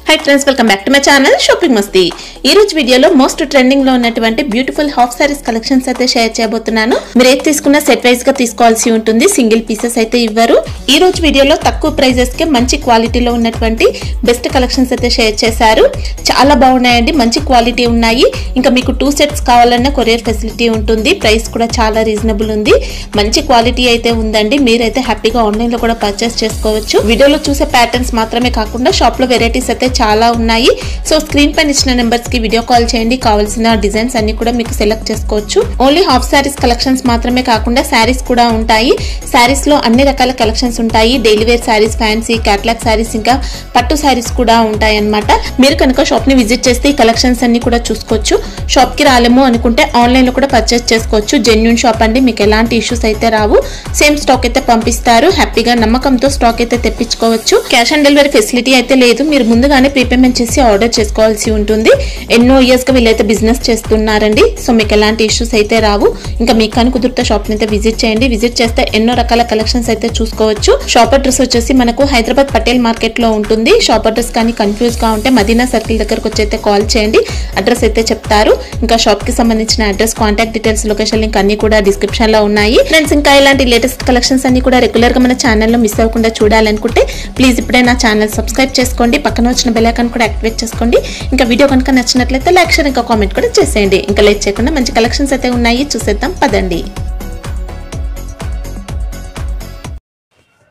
Hi friends, welcome back to my channel Shopping Masti. ఈ రోజు వీడియోలో మోస్ట్ ట్రెండింగ్ లో ఉన్నటువంటి బ్యూటిఫుల్ హాఫ్ సారీస్ కలెక్షన్స్ అయితే షేర్ చేయబోతున్నాను. మీరు ఏది తీసుకున్నా సెట్ వైస్ గా తీసుకోవాల్సి ఉంటుంది, సింగిల్ పీసెస్ అయితే ఇవ్వరు. ఈ రోజు వీడియోలో తక్కువ ప్రైజెస్ కి మంచి క్వాలిటీలో ఉన్నటువంటి బెస్ట్ కలెక్షన్స్ అయితే షేర్ చేశారు. చాలా బాగున్నాయండి, మంచి క్వాలిటీ ఉన్నాయి. ఇంకా మీకు 2 సెట్స్ కావాలన్నా కొరియర్ ఫెసిలిటీ ఉంటుంది. ప్రైస్ కూడా చాలా రీజనబుల్ ఉంది, మంచి క్వాలిటీ అయితే ఉందండి. మీరైతే హ్యాపీగా ఆన్లైన్ లో కూడా పర్చేస్ చేసుకోవచ్చు. వీడియోలో చూసే ప్యాటర్న్స్ మాత్రమే కాకుండా షాప్ లో వెరైటీస్ అయితే చాలా ఉన్నాయి. సో స్క్రీన్ పైన ఇచ్చిన నెంబర్స్ కి వీడియో కాల్ చేయండి, కావాల్సిన డిజైన్స్ అన్ని కూడా మీకు సెలెక్ట్ చేసుకోవచ్చు. ఓన్లీ హాఫ్ సారీస్ కలెక్షన్స్ మాత్రమే కాకుండా సారీస్ కూడా ఉంటాయి. సారీస్ లో అన్ని రకాల కలెక్షన్స్ ఉంటాయి. Daily wear saris, fancy, catalogue saris, ఇంకా పట్టు సారీస్ కూడా ఉంటాయి అన్నమాట. మీరు కనుక షాప్ ని విజిట్ చేస్తే ఈ కలెక్షన్స్ అన్ని కూడా చూసుకోవచ్చు. షాప్ కి రాలేము అనుకుంటే ఆన్లైన్ లో కూడా పర్చేస్ చేసుకోవచ్చు. జెన్యూన్ షాప్ అండి, మీకు ఎలాంటి ఇష్యూస్ అయితే రావు. సేమ్ స్టాక్ అయితే పంపిస్తారు. హ్యాపీగా నమ్మకంతో స్టాక్ అయితే తెప్పించుకోవచ్చు. క్యాష్ ఆన్ డెలివరీ ఫెసిలిటీ అయితే లేదు. మీరు ముందుగానే ప్రీపేమెంట్ చేసి ఆర్డర్ చేసుకోవాల్సి ఉంటుంది. ఎన్నో ఇయర్స్ గా వీళ్ళైతే బిజినెస్ చేస్తున్నారండి. సో మీకు ఎలాంటి ఇష్యూస్ అయితే రావు. ఇంకా మీకు కానీ కుదిరితే షాప్ ని అయితే విజిట్ చేయండి. విజిట్ చేస్తే ఎన్నో రకాల కలెక్షన్స్ అయితే చూసుకోవచ్చు. షాప్ అడ్రస్ వచ్చేసి మనకు హైదరాబాద్ పటేల్ మార్కెట్ లో ఉంటుంది. షాప్ అడ్రస్ కానీ కన్ఫ్యూజ్ గా ఉంటే మదీనా సర్కిల్ దగ్గరకు వచ్చి అయితే కాల్ చేయండి, అడ్రస్ అయితే చెప్తారు. ఇంకా షాప్ కి సంబంధించిన address, contact details, location link అన్ని కూడా డిస్క్రిప్షన్ లో ఉన్నాయి. ఫ్రెండ్స్, ఇంకా ఇలాంటి లేటెస్ట్ కలెక్షన్స్ అన్ని కూడా రెగ్యులర్ గా మన ఛానల్లో మిస్ అవ్వకుండా చూడాలనుకుంటే ప్లీజ్ ఇప్పుడే నా ఛానల్ సబ్స్క్రైబ్ చేసుకోండి. పక్కన వచ్చిన బెల్ ఐకాన్ కూడా యాక్టివేట్ చేసుకోండి. ఇంకా వీడియో కనుక నచ్చినట్లయితే లైక్, షేర్, ఇంకా కామెంట్ కూడా చేసేయండి. ఇంకా లేట్ చేయకుండా మంచి కలెక్షన్స్ అయితే ఉన్నాయి, చూసేద్దాం పదండి.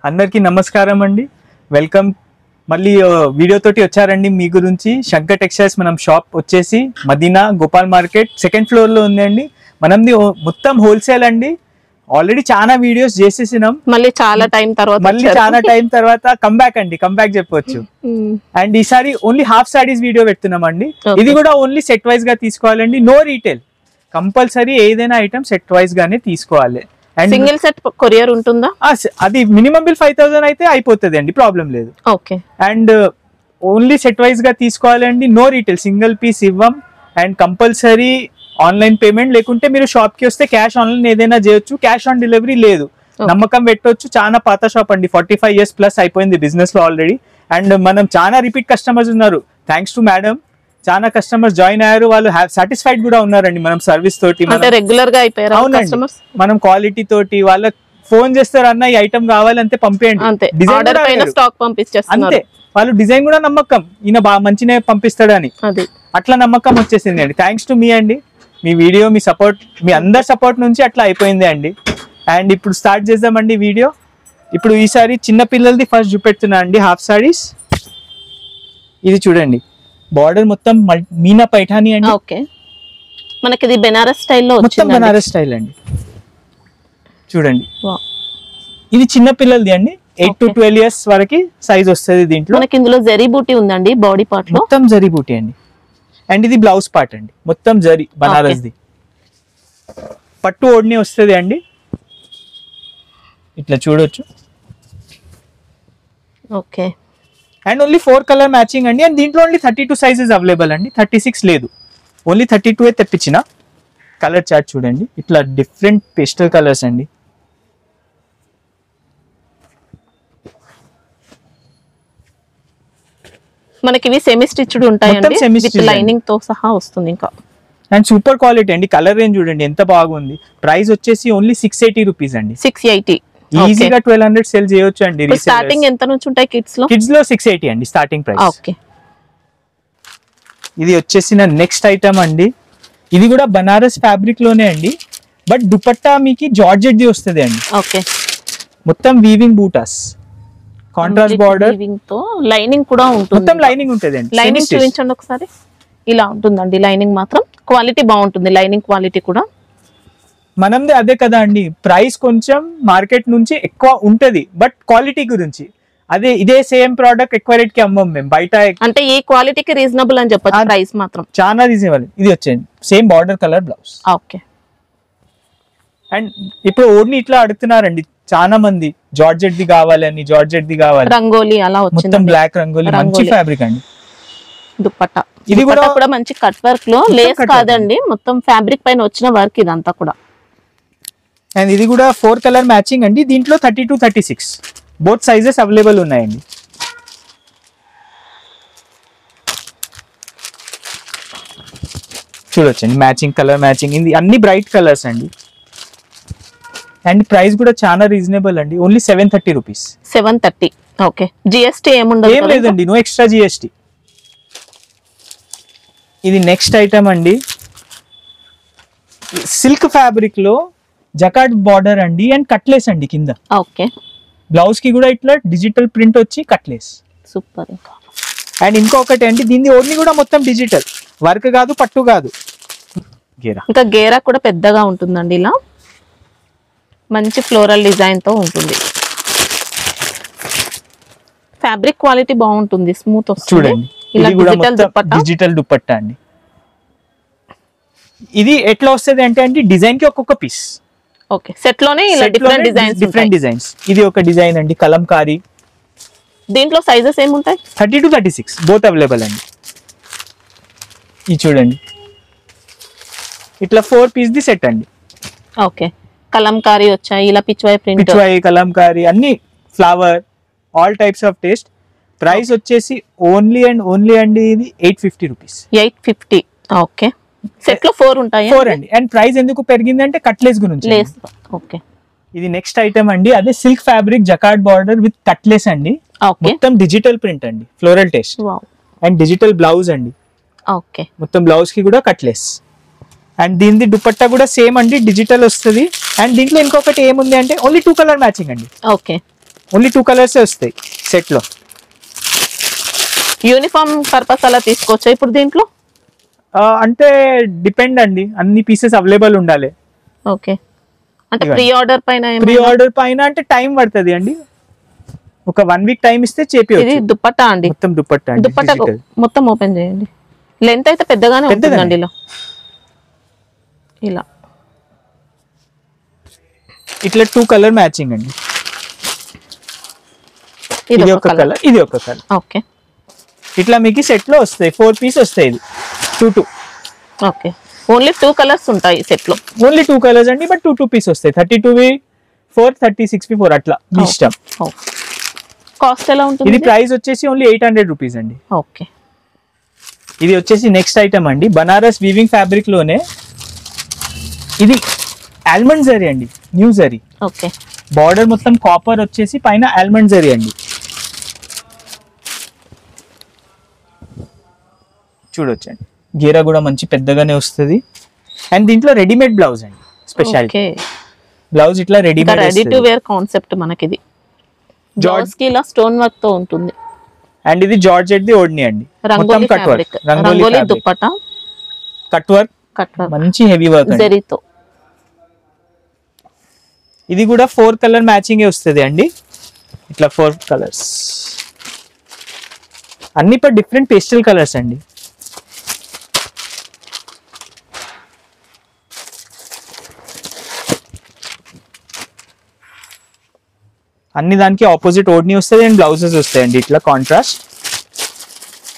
అందరికీ నమస్కారం అండి, వెల్కమ్. మళ్ళీ వీడియో తోటి వచ్చారండి మీ గురించి. శంకర్ టెక్స్టైల్స్ మనం షాప్ వచ్చేసి Madina Gopal market 2nd floor లో ఉంది. మనది మొత్తం హోల్సేల్ అండి. ఆల్రెడీ చాలా వీడియోస్ చేసేసినాం, మళ్ళీ చాలా టైం తర్వాత కంబ్యాక్ చెప్పొచ్చు. అండ్ ఈసారి ఓన్లీ హాఫ్ సారీస్ వీడియో పెడుతున్నాం అండి. ఇది కూడా ఓన్లీ సెట్ వైజ్ గా తీసుకోవాలండి, నో రీటైల్. కంపల్సరీ ఏదైనా ఐటమ్ సెట్ వైజ్ గానే తీసుకోవాలి. సింగిల్ సెట్ కొరియర్ ఉంటుందా? అది మినిమం బిల్ 5000 అయితే అయిపోతుంది అండి, ప్రాబ్లం లేదు. అండ్ ఓన్లీ సెట్ వైజ్ గా తీసుకోవాలండి, నో రీటైల్. సింగిల్ పీస్ ఇవ్వం. అండ్ కంపల్సరీ ఆన్లైన్ పేమెంట్, లేకుంటే మీరు షాప్ కి వస్తే క్యాష్ ఆన్లైన్ ఏదైనా చేయొచ్చు. క్యాష్ ఆన్ డెలివరీ లేదు, నమ్మకం పెట్టొచ్చు. చాలా పాత షాప్ అండి, 45 years ప్లస్ అయిపోయింది బిజినెస్ లో ఆల్రెడీ. అండ్ మనం చాలా రిపీట్ కస్టమర్స్ ఉన్నారు, థ్యాంక్స్ టు మేడం. చాలా కస్టమర్స్ జాయిన్ అయ్యారు, వాళ్ళు సాటిస్ఫైడ్ కూడా ఉన్నారండి మనం సర్వీస్ తోటి. రెగ్యులర్ గా అయిపోయారు. అవునండి, మనం క్వాలిటీ తోటి వాళ్ళకి ఫోన్ చేస్తారు, అన్న ఈ ఐటమ్ కావాలంటే పంపేయండి, అంతే. వాళ్ళు డిజైన్ కూడా నమ్మకం, ఈయన బాగా మంచిగా పంపిస్తాడని, అట్లా నమ్మకం వచ్చేసింది అండి. థ్యాంక్స్ టు మీ అండి, మీ వీడియో, మీ సపోర్ట్, మీ అందరి సపోర్ట్ నుంచి అట్లా అయిపోయింది అండి. అండ్ ఇప్పుడు స్టార్ట్ చేద్దామండి వీడియో. ఇప్పుడు ఈసారి చిన్న పిల్లలది ఫస్ట్ చూపెడుతున్నా అండి, హాఫ్ సారీస్. ఇది చూడండి, బార్డర్ మొత్తం మీనా పైఠానీ అండి. ఓకే, మనకి ఇది బెనారస్ స్టైల్లో మొత్తం బెనారస్ స్టైల్ అండి. చూడండి, ఇది చిన్న పిల్లలది అండి, 8 to 12 years వరకు సైజ్ వస్తుంది. దీంట్లో మనకి ఇందులో జరీ బూటీ ఉందండి, బాడీ పార్ట్ లో మొత్తం జరీ బూటీ అండి. అండ్ ఇది బ్లౌజ్ పార్ట్ అండి, మొత్తం జరీ బనారస్ ది. పట్టు ఓడ్ని వస్తుంది అండి, ఇట్లా చూడొచ్చు. Okay, and only 4 colour matching అండి. అండ్ దీంట్లో ఓన్లీ 32 సైజెస్ అవైలబుల్ అండి, 36 లేదు, ఓన్లీ 32 తెప్పించిన. కలర్ చార్ట్ చూడండి, ఇట్లా డిఫరెంట్ పేస్టల్ కలర్స్ అండి. మనకి ఇవి సెమీ స్టిచ్డ్ ఉంటాయండి, విత్ లైనింగ్ తో సహా వస్తుంది. ఇంకా అండ్ సూపర్ క్వాలిటీ అండి. కలర్ రేంజ్ చూడండి ఎంత బాగుంది. ప్రైస్ వచ్చేసి ఓన్లీ 680 రూపీస్ అండి. 680, ఈజీగా 1200 సేల్ చేయొచ్చు అండి. స్టార్టింగ్ ఎంత నుంచి ఉంటాయి కిడ్స్ లో? కిడ్స్ లో 680 అండి స్టార్టింగ్ ప్రైస్. ఓకే, ఇది వచ్చేసిన నెక్స్ట్ ఐటమ్ అండి. ఇది కూడా బనారస్ ఫ్యాబ్రిక్ లోనే అండి, బట్ దుపట్టా మీకు జార్జెట్ ది వస్తుంది అండి. ఓకే, మొత్తం వీవింగ్ బూటాస్, కాంట్రాస్ట్ బార్డర్ తో లైనింగ్ కూడా ఉంటుంది. మొత్తం లైనింగ్ ఉంటుంది అండి. లైనింగ్ చూపించండి ఒకసారి. ఇలా ఉంటుందండి లైనింగ్, మాత్రం క్వాలిటీ బాగుంటుంది, లైనింగ్ క్వాలిటీ కూడా. మనది అదే కదా అండి, ప్రైస్ కొంచెం మార్కెట్ నుంచి ఎక్కువ ఉంటది, బట్ క్వాలిటీ గురించి అదే ఇదే సేమ్ ప్రోడక్ట్ ఎక్కువ రేట్ కి అమ్మం మేము బయట. అంటే ఈ క్వాలిటీకి రీజనబుల్ అని చెప్పొచ్చు, ప్రైస్ మాత్రం చాలా రీజనబుల్. ఇది వచ్చేయండి same border colour blouse. Okay, and ఇప్పుడు ఓడ్ని ఇట్లా అడుగుతున్నారండి చాలా మంది, జార్జెట్ ది కావాలని, జార్జెట్ ది కావాలి, రంగోలీ అలా వచ్చింది, మొత్తం బ్లాక్ రంగోలీ, మంచి ఫ్యాబ్రిక్ అండి. దుపట్టా ఇది కూడా మంచి కట్ వర్క్ లో, లేస్ కాదండి, మొత్తం ఫ్యాబ్రిక్ పైన వచ్చిన వర్క్ ఇదంతా కూడా. అండ్ ఇది కూడా 4 కలర్ మ్యాచింగ్ అండి. దీంట్లో 32, 36 బోత్ సైజెస్ అవైలబుల్ ఉన్నాయండి. చూడొచ్చండి, మ్యాచింగ్ కలర్ మ్యాచింగ్, ఇది అన్ని బ్రైట్ కలర్స్ అండి. అండ్ ప్రైస్ కూడా చాలా రీజనబుల్ అండి, ఓన్లీ 730 రూపీస్. 730. ఓకే. జిఎస్టీ ఏముండదు? ఏం లేదండి, నో ఎక్స్ట్రా జిఎస్టీ. ఇది నెక్స్ట్ ఐటమ్ అండి, సిల్క్ ఫ్యాబ్రిక్ లో జకార్డ్ బార్డర్ అండి అండ్ కట్లేస్ అండి కింద. ఓకే. బ్లౌజ్ కి కూడా ఇట్లా డిజిటల్ ప్రింట్ వచ్చి కట్లేస్. సూపర్. అండ్ ఇంకొకటి అండి, దీని ఓన్లీ కూడా మొత్తం డిజిటల్ వర్క్ కాదు, పట్టు కాదు, గేరా. ఇంకా గేరా కూడా పెద్దగా ఉంటుందండి, ఇలా మంచి ఫ్లోరల్ డిజైన్ తో ఉంటుంది. ఫ్యాబ్రిక్ క్వాలిటీ బాగుంటుంది, స్మూత్ వస్తుంది. చూడండి, ఇలా ఇది కూడా డిజిటల్ మొత్తం దుపట్టా. డిజిటల్ దుపట్టా అండి. ఇది ఎట్లా వస్తుంది అంటే అండి, డిజైన్ కి ఒక్కొక్క పీస్. ఓకే. సెట్ లోనే ఇలా డిఫరెంట్ డిజైన్స్. ఇది ఒక డిజైన్ అండి, కలంకారీ. దీంట్లో సైజెస్ ఏముంటాయి? 30 to 36 బోత్ అవైలబుల్ అండి. ఇది చూడండి, ఇట్లా 4 పీస్ ది సెట్ అండి. ఓకే. కలంకారీ వచ్చాయి, ఇలా పిచ్వాయి ప్రింట్, పిచ్వాయి, కలంకారీ, అన్ని flower, all types of taste. Price వచ్చేసి ఓన్లీ అండి ఇది 850 రూపీస్. 850. ఓకే. సెట్ లో 4 ఉంటాయి. 4 అండి. అండ్ ప్రైస్ ఎందుకు పెరిగింది అంటే కట్లేస్ గురించి. లేస్. ఓకే. ఇది నెక్స్ట్ ఐటమ్ అండి, అదే silk fabric jacquard border with cut lace అండి. ఓకే. మొత్తం డిజిటల్ ప్రింట్ అండి, floral taste. Wow. And digital blouse అండి. ఓకే. మొత్తం బ్లౌజ్ కి కూడా కట్లేస్. అండ్ దీని దుపట్టా కూడా సేమ్ అండి, డిజిటల్ వస్తుంది. అండ్ దీంట్లో ఇంకొకటి ఏముంది అంటే ఓన్లీ 2 కలర్ మ్యాచింగ్ అండి. ఓకే. ఓన్లీ 2 కలర్స్ వస్తాయి సెట్ లో. యూనిఫామ్ పర్పస్ అలా తీసుకోవచ్చా ఇప్పుడు దీంట్లో? అంటే డిపెండ్ అండి, అన్ని పీసెస్ అవైలబుల్ ఉండాలి. ఓకే. అంటే ప్రీ ఆర్డర్ పైన అంటే టైం పడుతుంది అండి, ఒక 1 వీక్ టైం ఇస్తే ఇది చేపియొచ్చు. దుపట్టా అండి, మొత్తం దుపట్టా అండి, దుపట్టా digital. మొత్తం ఓపెన్ చేయండి. లెంత్ అయితే పెద్దగానే ఉంటుందండి. ఇలా ఇలా ఇట్లా 2 కలర్ మ్యాచింగ్ అండి. ఇది ఒక కలర్, ఇది ఒక కలర్. ఓకే. ఇట్లా మీకు సెట్ లో వస్తాయి, 4 పీస్ వస్తాయి. ఇది 2. ఓకే. ఓన్లీ 2 కలర్స్ ఉంటాయి సెట్ లో. ఓన్లీ 2 కలర్స్ అండి, బట్ 2 పీస్ వస్తాయి. 32V4, 36V4 అట్లా మీ ఇష్టం. కాస్ట్ ఎలా ఉంటుంది? ఇది ప్రైస్ వచ్చేసి ఓన్లీ 800 రూపీస్ అండి. ఓకే. ఇది వచ్చేసి నెక్స్ట్ ఐటమ్ అండి, బనారస్ వీవింగ్ ఫ్యాబ్రిక్ లోనే. ఇది ఆల్మండ్ జరీ అండి, న్యూ జరీ. ఓకే. బార్డర్ మొత్తం కాపర్ వచ్చేసి పైన ఆల్మండ్ జరీ అండి. చూడొచ్చండి, గేరా కూడా మంచి పెద్దగానే వస్తుంది. అండ్ దీంట్లో రెడీమేడ్ బ్లౌజ్ అండి, స్పెషాలిటీ బ్లౌజ్ ఇట్లా readymade, ready to wear concept మనకి. ఇది జార్జ్ కి ఇలా స్టోన్ వర్క్ తో ఉంటుంది. అండ్ ఇది జార్జెట్ ది ఓడ్ని అండి, మొత్తం cut work, rangoli dupatta, cut work, మంచి హెవీ వర్క్ జరీతో. ఇది కూడా 4 కలర్ మ్యాచింగ్ వస్తుంది అండి. ఇట్లా 4 కలర్స్, అన్ని పర్ డిఫరెంట్ పేస్టల్ కలర్స్ అండి. అన్ని దానికి ఆపోజిట్ ఓడ్ని వస్తుంది అండ్ బ్లౌజెస్ వస్తాయండి ఇట్లా కాంట్రాస్ట్.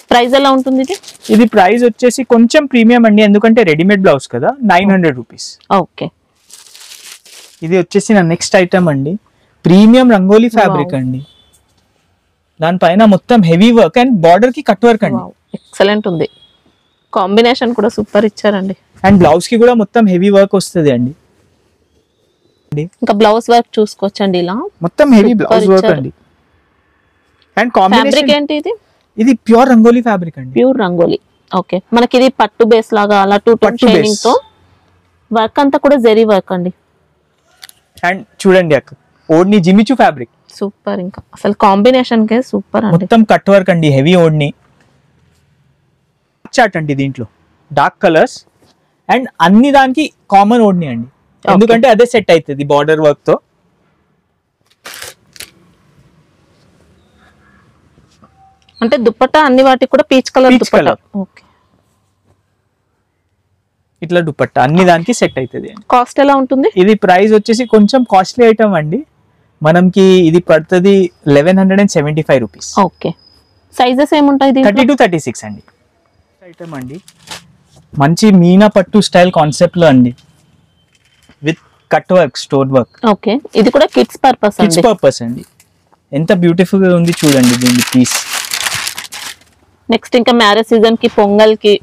ప్రైస్ ఎలా ఉంటుంది ఇది? ఇది ప్రైస్ వచ్చేసి కొంచెం ప్రీమియం అండి, ఎందుకంటే రెడీమేడ్ బ్లౌజ్ కదా, 900 రూపీస్. ఓకే. ఇది వచ్చేసి నా నెక్స్ట్ ఐటమ్ అండి, ప్రీమియం రంగోలీ ఫ్యాబ్రిక్ అండి. దానిపైన మొత్తం హెవీ వర్క్ అండ్ బార్డర్ కి కట్ వర్క్ అండి. ఎక్సలెంట్ ఉంది, కాంబినేషన్ కూడా సూపర్ ఇచ్చారండి. అండ్ బ్లౌజ్ కి కూడా మొత్తం హెవీ వర్క్ వస్తుంది అండి. ఇంకా బ్లౌజ్ వర్క్ చూసుకోవచ్చండి, ఇలా మొత్తం హెవీ బ్లౌజ్ వర్క్ అండి. అండ్ ఫ్యాబ్రిక్ ఏంటి ఇది? ఇది ప్యూర్ రంగోలీ ఫ్యాబ్రిక్ అండి, ప్యూర్ రంగోలీ. ఓకే. మనకి ఇది పట్టు బేస్ లాగా అలా 2 టోన్ షైనింగ్ తో వర్క్ అంతా కూడా జరీ వర్క్ అండి. అండ్ చూడండి అక్క, ఓడ్ని జిమిచు ఫ్యాబ్రిక్ సూపర్, ఇంకా అసలు కాంబినేషన్ కే సూపర్ అండి. మొత్తం కట్ వర్క్ అండి, హెవీ ఓడ్ని చాట్ అండి. దీంట్లో డార్క్ కలర్స్ అండ్ అన్ని దానికి కామన్ ఓడ్ని అండి, ఎందుకంటే అదే సెట్ అవుతుంది బార్డర్ వర్క్ తో. అంటే దుపట్టా అన్ని వాటికి కూడా పీచ్ కలర్ దుపట్టా. ఓకే. ఇట్లా దుపట్టా అన్ని దానికి సెట్ అవుతుంది. కాస్ట్ ఎలా ఉంటుంది? ఇది ప్రైస్ వచ్చేసి కొంచెం కాస్ట్లీ ఐటమ్ అండి, మనకి ఇది పడుతుంది 1175 రూపీస్. ఓకే. సైజెస్ ఏముంటాయి? 30 to 36 అండి. ఐటమ్ అండి, మంచి మీనా పట్టు స్టైల్ కాన్సెప్ట్ లో అండి, with cut work, stone work. Okay. ఇది కూడా కిడ్స్ పర్పస్ అండి. కిడ్స్ పర్పస్ అండి. ఎంత బ్యూటిఫుల్ గా ఉంది చూడండి దీని పీస్. నెక్స్ట్ ఇంకా మ్యారేజ్ సీజన్ కి పొంగల్ కి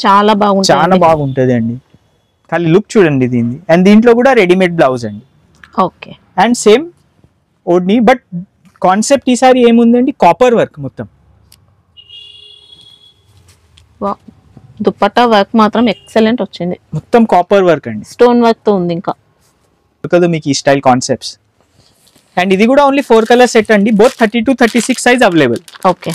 చాలా బాగుంటది అండి. ఖాళీ లుక్ చూడండి దీన్ని. అండ్ దీంట్లో కూడా రెడీమేడ్ బ్లౌజ్ అండి. Okay. And same ఓడ్ని, but concept ఈసారి ఏముందండి, కాపర్ వర్క్ మొత్తం. దుపట్టా వర్క్ మాత్రం ఎక్సలెంట్ వచ్చింది, మొత్తం కాపర్ వర్క్ అండి, స్టోన్ వర్క్ తో ఉంది. ఇంకా కదా మీకు ఈ స్టైల్ కాన్సెప్ట్స్. అండ్ ఇది కూడా ఓన్లీ 4 కలర్ సెట్ అండి, బోత్ 32, 36 సైజ్ అవైలబుల్. ఓకే.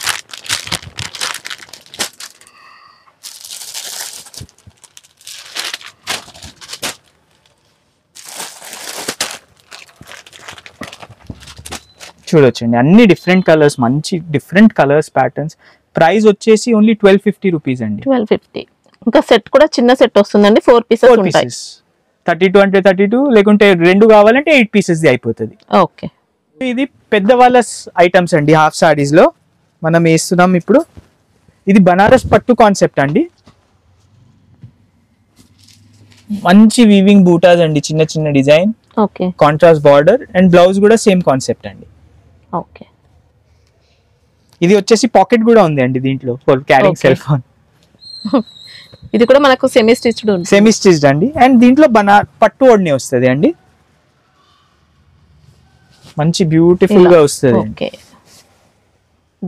చూడొచ్చండి అన్ని డిఫరెంట్ కలర్స్, మంచి డిఫరెంట్ కలర్స్ ప్యాటర్న్స్. ప్రైస్ వచ్చేసి ఓన్లీ 1250 రూపీస్ అండి. 1250. ఇంకా సెట్ కూడా చిన్న సెట్ వస్తుందండి, 4 పీసెస్ ఉంటాయి. 32 అంటే 32, లేకుంటే 2 కావాలంటే 8 పీసెస్ ది అయిపోతుంది. ఓకే. ఇది పెద్దవాళ్ళ ఐటమ్స్ అండి, హాఫ్ సారీస్ లో మనం వేస్తున్నాం ఇప్పుడు. ఇది బనారస్ పట్టు కాన్సెప్ట్ అండి, మంచి వీవింగ్ బూటాస్ అండి, చిన్న చిన్న design. Okay. Contrast border and blouse కూడా సేమ్ కాన్సెప్ట్ అండి. ఓకే. ఇది వచ్చేసి పాకెట్ కూడా ఉంది అండి దీంట్లో, ఫర్ క్యారింగ్ సెల్ ఫోన్. ఇది కూడా మనకు సెమీ స్టిచ్డ్ ఉంది. సెమీ స్టిచ్డ్ అండి. అండ్ దీంట్లో పట్టు ఓడ్ని వస్తుంది అండి, మంచి బ్యూటిఫుల్ గా వస్తుంది. ఓకే.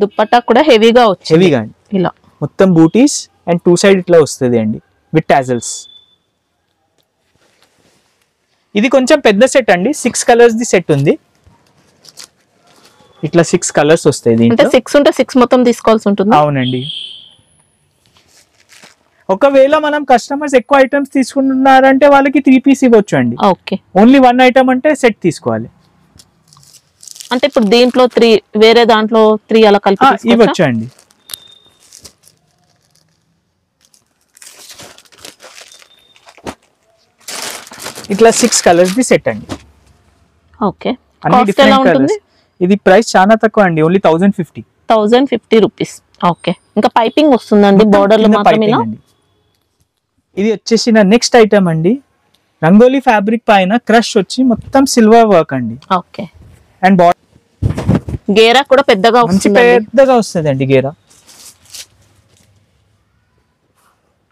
దుపట్టా కూడా హెవీగా వచ్చింది, హెవీగా అండి. ఇలా మొత్తం బూటీస్ అండ్ 2 సైడ్ ఇట్లా వస్తుంది అండి విత్ టాజల్స్. ఇది కొంచెం పెద్ద సెట్ అండి, 6 కలర్స్ ది సెట్ ఉంది. ఇట్లా 6 కలర్స్ వస్తాయి దీంట్లో. 6 ఉంటే 6 మొత్తం తీసుకోవాల్సి ఉంటుంది. అవునండి. ఒకవేళ మనం కస్టమర్స్ ఎక్కువ ఐటమ్స్ తీసుకుంటున్నారంటే వాళ్ళకి 3 పీస్ ఇవ్వచ్చు అండి. ఓకే. ఓన్లీ 1 ఐటమ్ అంటే సెట్ తీసుకోవాలి. అంటే ఇప్పుడు దీంట్లో 3, వేరే దాంట్లో 3 అలా కలిపి ఇవ్వచ్చు అండి. ఇట్లా 6 కలర్స్ ది సెట్ అండి. ఓకే. అన్ని డిఫరెంట్ కలర్స్. ఇది ప్రైస్ చాలా తక్కువ అండి, ఓన్లీ 1050 రూపీస్. ఓకే. ఇంకా పైపింగ్ వస్తుందండి బోర్డర్ లో మాత్రం ఇలా. ఇది వచ్చేసి నా నెక్స్ట్ ఐటమ్ అండి, రంగోలీ ఫ్యాబ్రిక్ పైన క్రష్ వచ్చి మొత్తం సిల్వర్ వర్క్ అండి. ఓకే. అండ్ గేరా కూడా పెద్దగా వస్తుంది అండి. గేరా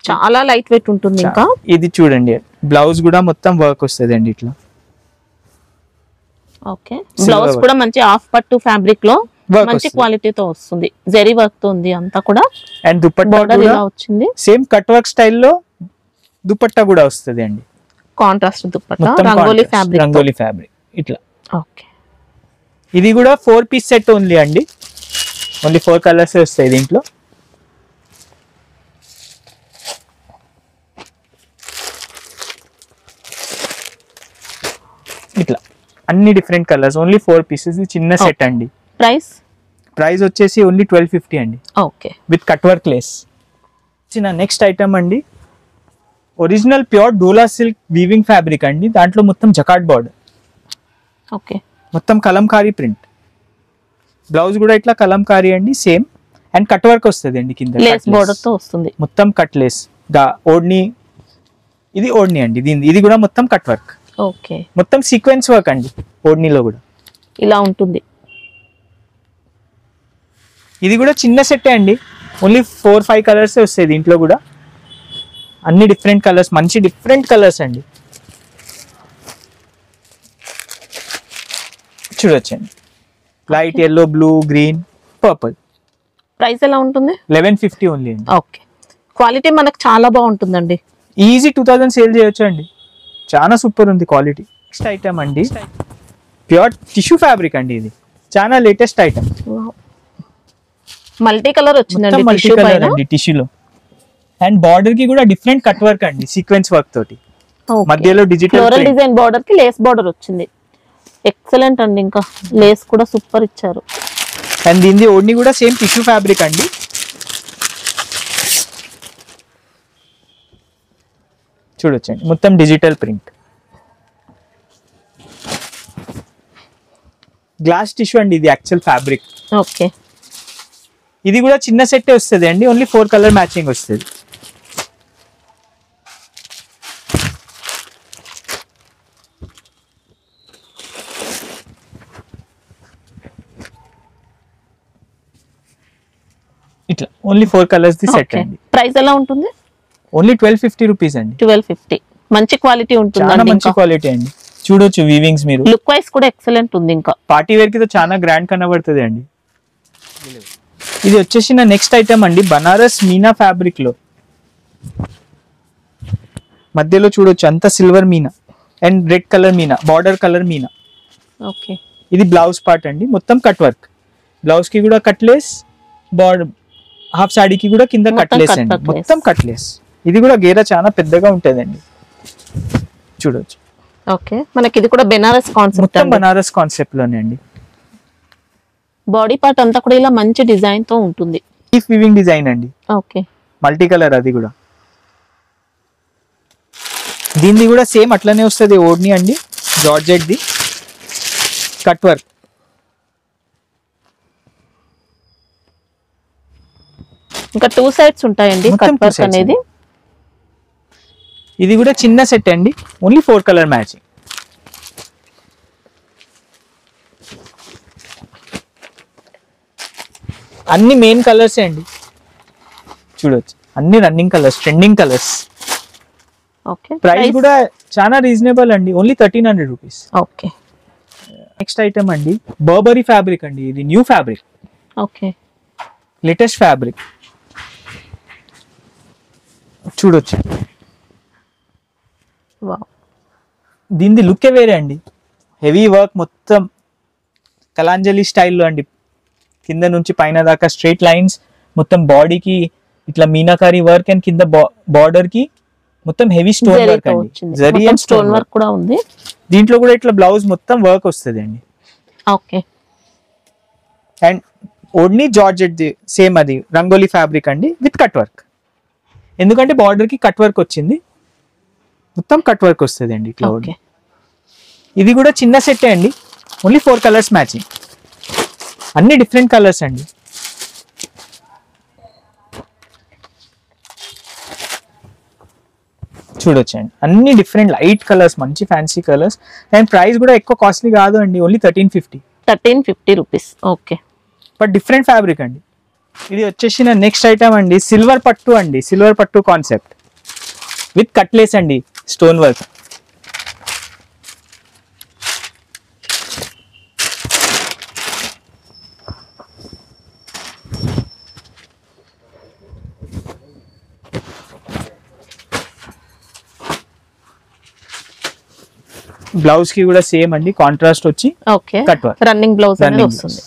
చాలా లైట్ వెయిట్ ఉంటుంది. ఇంకా ఇది చూడండి, బ్లౌజ్ కూడా మొత్తం వర్క్ వస్తుంది అండి ఇట్లా. ఓకే. బ్లౌజ్ కూడా మంచి హాఫ్ పట్టు ఫ్యాబ్రిక్ లో మంచి క్వాలిటీతో వస్తుంది, జరీ వర్క్ తో ఉంది అంతా కూడా. అండ్ దుపట్టా బోర్డర్ ఇలా వచ్చింది, సేమ్ కట్ వర్క్ స్టైల్లో దుపట్టా కూడా వస్తుంది అండి. కాంట్రాస్ట్ దుపట్టా, రంగోలీ ఫ్యాబ్రిక్ ఇట్లా. ఓకే. ఇది కూడా 4 పీస్ సెట్ ఓన్లీ అండి, ఓన్లీ 4 కలర్స్ వస్తాయి దీంట్లో. ఇట్లా అన్ని డిఫరెంట్ కలర్స్, ఓన్లీ 4 పీసెస్, చిన్న సెట్ అండి. ప్రైస్ వచ్చేసి ఓన్లీ 1250 అండి. Okay. With cut work lace. Next item అండి, ఒరిజినల్ ప్యూర్ డోలా సిల్క్ వీవింగ్ ఫ్యాబ్రిక్ అండి, దాంట్లో మొత్తం జకాట్ బార్డర్. ఓకే. మొత్తం కలంకారీ ప్రింట్, బ్లౌజ్ కూడా ఇట్లా కలంకారీ అండి సేమ్. అండ్ కట్ వర్క్ వస్తుంది అండి కింద, లేస్ బోర్డర్ తో వస్తుంది మొత్తం కట్ లేస్. ఓడ్ని, ఇది ఓడ్ని అండి, ఇది కూడా మొత్తం కట్ వర్క్. ఓకే. మొత్తం సీక్వెన్స్ వర్క్ అండి ఓడ్నీలో కూడా ఇలా ఉంటుంది. ఇది కూడా చిన్న సెట్ అండి, ఓన్లీ 4-5 కలర్స్ వస్తాయి దీంట్లో కూడా. అన్ని డిఫరెంట్ కలర్స్, మంచి డిఫరెంట్ కలర్స్ అండి. చూడొచ్చండి, light yellow, blue, green, purple. Price ఎలా ఉంటుంది? 1150 ఓన్లీ అండి. ఓకే. క్వాలిటీ మనకు చాలా బాగుంటుందండి, ఈజీ 2000 సేల్ చేయొచ్చు అండి, చాలా సూపర్ ఉంది క్వాలిటీ. నెక్స్ట్ ఐటమ్ అండి, ప్యూర్ టిష్యూ ఫ్యాబ్రిక్ అండి, ఇది చాలా లేటెస్ట్ ఐటమ్. మల్టీ కలర్ వచ్చిందండి, మల్టీ కలర్ అండి టిష్యూలో. అండ్ బార్డర్ కి కూడా డిఫరెంట్ కట్ వర్క్ అండి, సీక్వెన్స్ వర్క్ తోటి. మధ్యలో డిజిటల్ ఫ్లోరల్ డిజైన్ బార్డర్ కి లేస్ బార్డర్ వచ్చింది, ఎక్సలెంట్ అండి. ఇంకా లేస్ కూడా సూపర్ ఇచ్చారు. అండ్ దీని ఓడ్ని కూడా సేమ్ టిష్యూ ఫ్యాబ్రిక్ అండి. చూడొచ్చండి, మొత్తం డిజిటల్ ప్రింట్, గ్లాస్ టిష్యూ అండి ఇది యాక్చువల్ ఫ్యాబ్రిక్. ఓకే. ఇది కూడా చిన్న సెట్ వస్తుంది అండి, ఓన్లీ 4 కలర్ మ్యాచింగ్ వస్తుంది. ఇట్లా ఓన్లీ 4 కలర్స్ ది సెట్ అండి. ప్రైస్ ఎలా ఉంటుంది? ఓన్లీ 1250 రూపీస్ అండి. 1250. మంచి క్వాలిటీ ఉంటుంది, చాలా మంచి క్వాలిటీ అండి. చూడొచ్చు వీవింగ్స్ మీరు. లుక్ వైస్ కూడా ఎక్సలెంట్ ఉంది. ఇంకా పార్టీ వేర్ కి చాలా గ్రాండ్ కనబడుతుంది అండి. ఇది వచ్చేసి నా నెక్స్ట్ ఐటమ్ అండి, బనారస్ మీనా ఫ్యాబ్రిక్ లో మధ్యలో చూడొచ్చు అంత silver Meena and red colour Meena, border colour Meena. Okay. ఇది బ్లౌజ్ పార్ట్ అండి, మొత్తం కట్ వర్క్. బ్లౌజ్ కి కూడా కట్లేస్, బార్డర్ హాఫ్ సాడీకి కూడా కింద కట్లేస్ అండి, మొత్తం కట్లేస్. ఇది కూడా గేరా చాలా పెద్దగా ఉంటదండి, చూడొచ్చు. ఓకే, మనకి ఇది కూడా బెనారస్ కాన్సెప్ట్, మొత్తం బనారస్ కాన్సెప్ట్ లోనే అండి. బాడీ పార్ట్ అంతా కూడా ఇలా మంచి డిజైన్ తో ఉంటుంది. లీఫ్ వీవింగ్ డిజైన్ అండి. Okay, multi colour. అది కూడా దీన్ని కూడా సేమ్ అట్లనే వస్తుంది ఓడ్ని అండి, జార్జెట్ ది కట్ వర్క్. ఇంకా 2 సైడ్స్ ఉంటాయండి కట్ వర్క్ అనేది. ఇది కూడా చిన్న సెట్ అండి, ఓన్లీ 4 కలర్ మ్యాచింగ్. అన్ని మెయిన్ కలర్స్ అండి, చూడొచ్చు. అన్ని running colours, trending colours. Okay, price కూడా చాలా రీజనబుల్ అండి, only 1300 rupees. Okay. Next item అండి, బర్బరీ ఫ్యాబ్రిక్ అండి. ఇది new fabric, okay, latest fabric. చూడొచ్చు, వావ్. దీని లుక్కే వేరే అండి. హెవీ వర్క్, మొత్తం కలాంజలి స్టైల్లో అండి. కింద నుంచి పైన దాకా స్ట్రైట్ లైన్స్, మొత్తం బాడీకి ఇట్లా మీనాకారి వర్క్ అండ్ కింద బార్డర్ కి మొత్తం హెవీ స్టోన్ వర్క్ అండి. జరీ అండ్ స్టోన్ వర్క్ కూడా ఉంది. దీంట్లో కూడా ఇట్లా బ్లౌజ్ మొత్తం వర్క్ వస్తుంది అండి. Okay. And ఓడ్ని georgette the same, అది రంగోలీ ఫ్యాబ్రిక్ అండి విత్ కట్ వర్క్. ఎందుకంటే బార్డర్ కి కట్ వర్క్ వచ్చింది, మొత్తం కట్ వర్క్ వస్తుంది అండి ఇట్లా. ఇది కూడా చిన్న సెట్ అండి, ఓన్లీ 4 కలర్స్ మ్యాచింగ్. అన్ని డిఫరెంట్ కలర్స్ అండి. చూడొచ్చండి, అన్ని డిఫరెంట్ లైట్ కలర్స్, మంచి ఫ్యాన్సీ కలర్స్. అండ్ ప్రైస్ కూడా ఎక్కువ కాస్ట్లీ కాదు అండి, only 1350 rupees. Okay, but different fabric అండి. ఇది వచ్చేసి నా నెక్స్ట్ ఐటమ్ అండి, సిల్వర్ పట్టు అండి. సిల్వర్ పట్టు కాన్సెప్ట్ విత్ కట్లేస్ అండి, స్టోన్ వర్క్. బ్లౌజ్ కి కూడా సేమ్ అండి, కాంట్రాస్ట్ వచ్చి కట్ వర్క్, రన్నింగ్ బ్లౌజ్ అనేది వస్తుంది.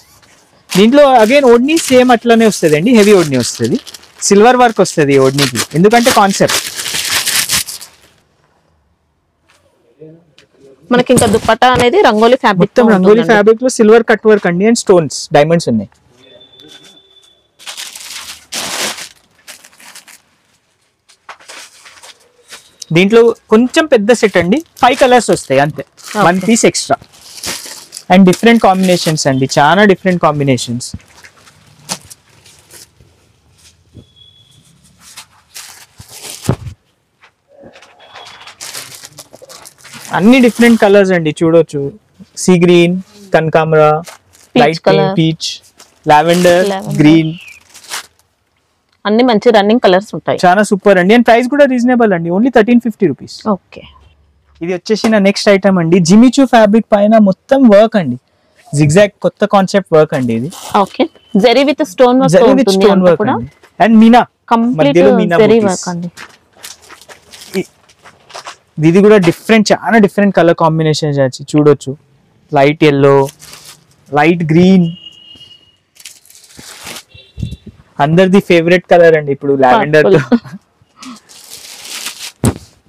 దీంట్లో అగైన్ ఓడ్ని సేమ్ అట్లనే వస్తుంది అండి, హెవీ ఓడ్ని వస్తుంది, సిల్వర్ వర్క్ వస్తుంది ఓడ్నికి, ఎందుకంటే కాన్సెప్ట్. మనకి ఇంకా దుపట్టా అనేది రంగోలీ ఫ్యాబ్రిక్, మొత్తం రంగోలీ ఫ్యాబ్రిక్ లో సిల్వర్ కట్ వర్క్ అండి అండ్ స్టోన్స్, డైమండ్స్ ఉన్నాయి. దీంట్లో కొంచెం పెద్ద సెట్ అండి, 5 కలర్స్ వస్తాయి అంతే, 1 piece extra. And different combinations అండి, చాలా డిఫరెంట్ కాంబినేషన్స్. అన్ని డిఫరెంట్ కలర్స్ అండి, చూడొచ్చు. సీ గ్రీన్, కనకాంబరా, లైట్ పీచ్, లావెండర్, గ్రీన్, అన్ని మంచి రన్నింగ్ కలర్స్ ఉంటాయి. చాలా సూపర్ అండి. అండ్ ప్రైస్ కూడా రీజనబుల్ అండి, ఓన్లీ 1350 రూపీస్. ఓకే. ఇది వచ్చేసి నా నెక్స్ట్ ఐటమ్ అండి, జిమిచూ ఫ్యాబ్రిక్ పైన మొత్తం వర్క్ అండి, జిగ్జాగ్ కొత్త కాన్సెప్ట్ వర్క్ అండి ఇది. Okay, zari with stone work, zari with stone work and Meena, complete zari work అండి. ఇది కూడా డిఫరెంట్, చాలా డిఫరెంట్ కలర్ కాంబినేషన్స్ వచ్చి చూడొచ్చు. లైట్ ఎల్లో, లైట్ గ్రీన్, అందరిది ఫేవరెట్ కలర్ అండి ఇప్పుడు లావెండర్,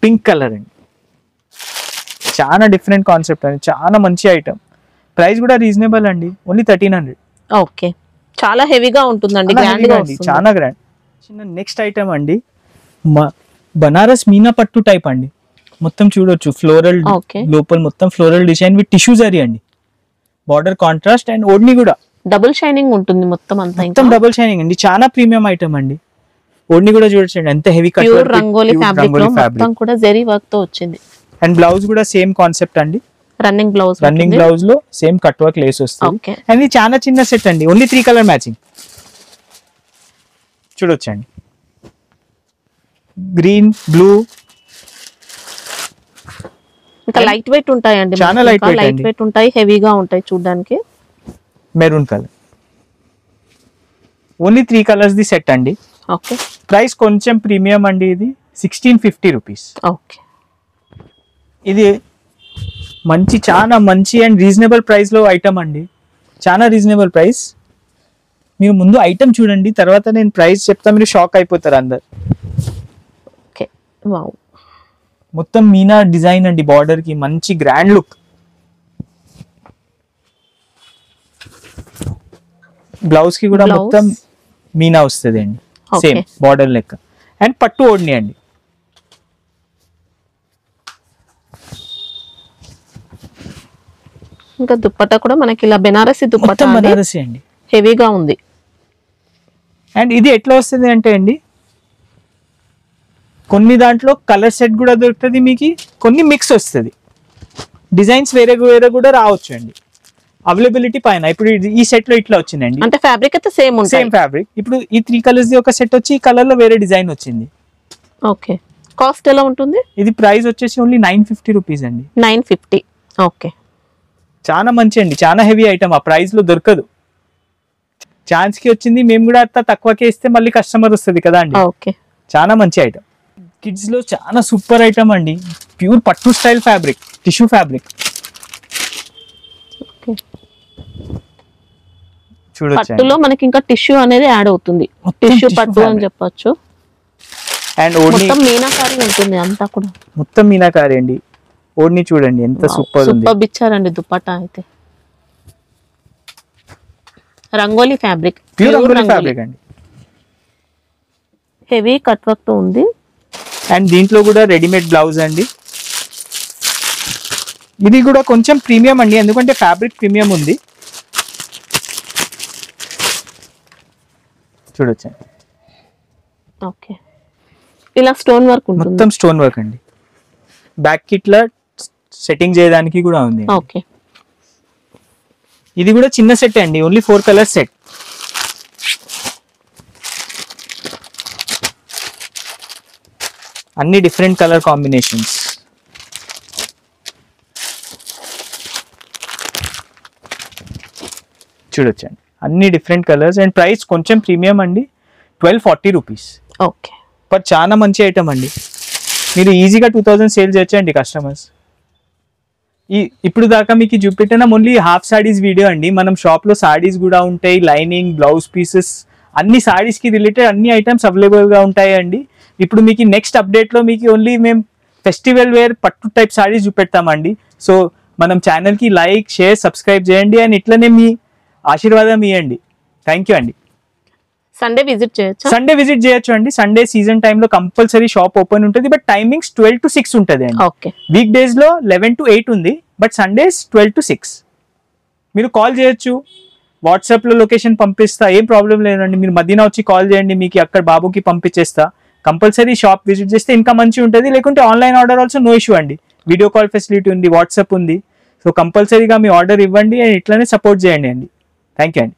పింక్ కలర్ అండి. చాలా డిఫరెంట్ కాన్సెప్ట్ అండి, చాలా మంచి ఐటమ్. ప్రైస్ కూడా రీజనబుల్ అండి, ఓన్లీ 1300. ఓకే, చాలా హెవీగా ఉంటుందండి, గ్రాండ్ గా ఉంటుంది, చాలా గ్రాండ్. చిన్న నెక్స్ట్ ఐటమ్ అండి, బనారస్ మీనా పట్టు టైప్ అండి. మొత్తం చూడొచ్చు, ఫ్లోరల్ లోపల మొత్తం floral design with tissue zari అండి, బార్డర్ కాంట్రాస్ట్ అండ్ ఓడ్ని కూడా డబుల్ షైనింగ్ ఉంటుంది మొత్తం అంతా. మొత్తం డబుల్ షైనింగ్ అండి, చాలా ప్రీమియం ఐటమ్ అండి. ఓడ్ని కూడా చూడొచ్చండి ఎంత heavy cut work, rangoli fabric లో మొత్తం కూడా జరీ వర్క్ తో వచ్చింది. అండ్ బ్లౌజ్ కూడా సేమ్ కాన్సెప్ట్ అండి, రన్నింగ్ బ్లౌజ్ లో సేమ్ కట్ వర్క్ లేస్ వస్తుంది. అండ్ ఇది చాలా చిన్న సెట్ అండి, ఓన్లీ 3 కలర్ మ్యాచింగ్. చూడొచ్చండి, గ్రీన్, బ్లూ, ఇంకా లైట్ వెయిట్ ఉంటాయండి, చాలా లైట్ వెయిట్ ఉంటాయి, హెవీగా ఉంటాయి చూడడానికి. Maroon colour, only 3 colours the set అండి. ఓకే, ప్రైస్ కొంచెం ప్రీమియం అండి, ఇది 1650 రూపీస్. ఓకే, ఇది మంచి, చాలా మంచి అండ్ రీజనబుల్ ప్రైస్ లో ఐటమ్ అండి, చాలా రీజనబుల్ ప్రైస్. మీరు ముందు ఐటమ్ చూడండి, తర్వాత నేను ప్రైస్ చెప్తా, మీరు షాక్ అయిపోతారు అందరు. ఓకే, వావ్, మొత్తం మీనా డిజైన్ అండి, బార్డర్ కి మంచి గ్రాండ్ లుక్. బ్లౌజ్ కి కూడా మొత్తం మీనా వస్తుంది అండి, సేమ్ బార్డర్ లెక్క. అండ్ పట్టు ఓడ్ని అండి. ఇంకా దుప్పట్టా కూడా మనకి ఇలా బెనారసి దుప్పట్టా, బెనారసి అండి, హెవీగా ఉంది. అండ్ ఇది ఎట్లా వస్తుంది అంటే అండి, కొన్ని దాంట్లో కలర్ సెట్ కూడా దొరుకుతుంది మీకు, కొన్ని మిక్స్ వస్తుంది, డిజైన్స్ వేరే వేరే కూడా రావచ్చు అండి, అవైలబిలిటీ పైన. ఇప్పుడు ఈ సెట్ లో ఇట్లా వచ్చిందండి, అంటే ఫ్యాబ్రిక్ అయితే సేమ్ ఫ్యాబ్రిక్. ఇప్పుడు ఈ 3 కలర్స్ ది ఒక సెట్ వచ్చి, ఈ కలర్ లో వేరే డిజైన్ వచ్చింది. ఓకే, కాస్ట్ ఎలా ఉంటుంది? ఇది ప్రైస్ వచ్చేసి ఓన్లీ 950 రూపీస్ అండి. 950. ఓకే, చాలా మంచి అండి, చాలా హెవీ ఐటమ్, ఆ ప్రైస్ లో దొరకదు. ఛాన్స్ కి వచ్చింది, మేము కూడా అంత తక్కువకే ఇస్తే మళ్ళీ కస్టమర్ వస్తుంది కదా అండి. ఓకే, చాలా మంచి ఐటమ్. కిడ్స్ లో చాలా సూపర్ ఐటమ్ అండి, ప్యూర్ పట్టు స్టైల్ ఫ్యాబ్రిక్, టిష్యూ ఫ్యాబ్రిక్. చూడొచ్చు, పట్టులో మనకి ఇంకా టిష్యూ అనేది యాడ్ అవుతుంది, టిష్యూ పట్టు అని చెప్పొచ్చు. అండ్ ఓడ్ని మొత్తం మీనాకారి ఉంటుంది అంతా కూడా, మొత్తం మీనాకారి అండి. ఓడ్ని చూడండి ఎంత సూపర్ ఉంది, సూపర్ ఇచ్చారండి దుపట్టా అయితే. Rangoli fabric, pure rangoli fabric అండి, హెవీ కట్ వర్క్ తో ఉంది. అండ్ దీంట్లో కూడా రెడీమేడ్ బ్లౌజ్ అండి. ఇది కూడా కొంచెం ప్రీమియం అండి, ఎందుకంటే ఫ్యాబ్రిక్ ప్రీమియం ఉంది. చూడొచ్చు, ఓకే, ఇలా స్టోన్ వర్క్ ఉంటుంది, మొత్తం స్టోన్ వర్క్ అండి. బ్యాక్ కి ఇట్లా సెట్టింగ్ చేయడానికి కూడా ఉంది. ఓకే, ఇది కూడా చిన్న సెట్ అండి, ఓన్లీ 4 కలర్ సెట్. అన్ని డిఫరెంట్ కలర్ కాంబినేషన్స్. చూడొచ్చండి, అన్ని డిఫరెంట్ కలర్స్. అండ్ ప్రైస్ కొంచెం ప్రీమియం అండి, 1240 రూపీస్. ఓకే, బట్ చాలా మంచి ఐటమ్ అండి, మీరు ఈజీగా 2000 సేల్ చేయొచ్చండి కస్టమర్స్. ఇప్పుడు దాకా మీకు చూపెట్టిన ఓన్లీ హాఫ్ సాడీస్ వీడియో అండి. మనం షాప్ లో సాడీస్ కూడా ఉంటాయి, లైనింగ్, బ్లౌజ్ పీసెస్, అన్ని సాడీస్ కి రిలేటెడ్ అన్ని ఐటమ్స్ అవైలబుల్ గా ఉంటాయండి. ఇప్పుడు మీకు నెక్స్ట్ అప్డేట్ లో మీకు ఓన్లీ మేము ఫెస్టివల్ వేర్ పట్టు టైప్ సాడీస్ చూపెడతామండి. సో మనం ఛానల్ కి లైక్, షేర్, సబ్స్క్రైబ్ చేయండి అండ్ ఇట్లనే మీ ఆశీర్వాదం ఇవ్వండి. థ్యాంక్ యూ అండి. సండే విజిట్ చేయొచ్చు, సండే విజిట్ చేయొచ్చు అండి. సండే సీజన్ టైంలో కంపల్సరీ షాప్ ఓపెన్ ఉంటుంది, బట్ టైమింగ్స్ 12 to 6 ఉంటుంది అండి. ఓకే, వీక్ డేస్ లో 11 to 8 ఉంది, బట్ సండేస్ 12 to 6. మీరు కాల్ చేయొచ్చు, వాట్సాప్ లో లొకేషన్ పంపిస్తా, ఏం ప్రాబ్లం లేదండి. మీరు మదీనా వచ్చి కాల్ చేయండి, మీకు అక్కడ బాబుకి పంపించేస్తా. కంపల్సరీ షాప్ విజిట్ చేస్తే ఇంకా మంచి ఉంటుంది, లేకుంటే online order also no issue అండి. వీడియో కాల్ ఫెసిలిటీ ఉంది, వాట్సాప్ ఉంది. సో కంపల్సరీగా మీ ఆర్డర్ ఇవ్వండి అండ్ ఇట్లానే సపోర్ట్ చేయండి అండి. థ్యాంక్ యూ అండి.